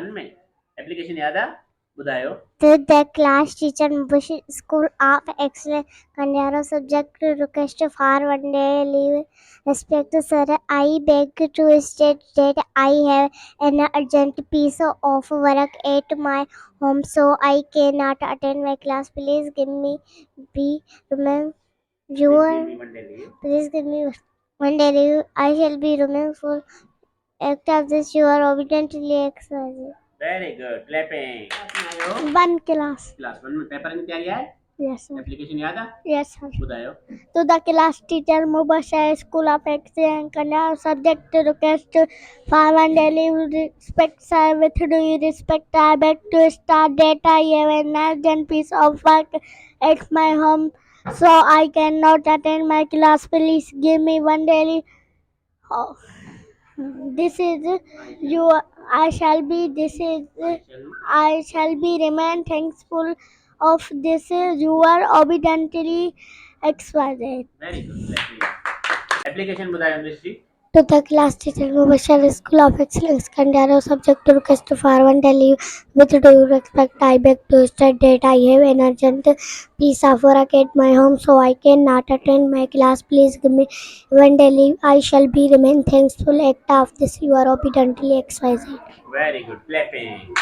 1 में एप्लीकेशन याद आ बुधायो। To the class teacher, Mubashir, School of Excellence, Kandiaro, subject to request for 1 day leave. Respect sir, I beg to state that I have an urgent piece of work at my home, so I cannot attend my class. Please give me be remember your. Please give me 1 day leave. I shall be remembered. Act of this, you are obediently exercised. Very good. Clapping. 1 class. Class 1 में paper की तैयारी है। Yes, sir. Application याद आ Yes, sir. बुधायो। To the class teacher, Mubashir, School of Excellence, Kandiaro, subject to request for 1 day leave. Respect, sir. With due respect, I beg to start that I have an urgent piece of work at my home, so I cannot attend my class. Please give me 1 day leave. Oh. This is you. I shall be. This is. I shall be remain thankful of this. You are obediently expired. Very good. Application बुधायो English जी। To the class teacher, Mubashir, School of Excellence, Kandiaro, subject to request for 1 day leave. With due respect, I beg to state that I have an urgent piece of work at my home, so I cannot attend my class. Please give me 1 day leave. I shall be remain thankful. Act of this, you are obediently exercised. Very good. Clapping.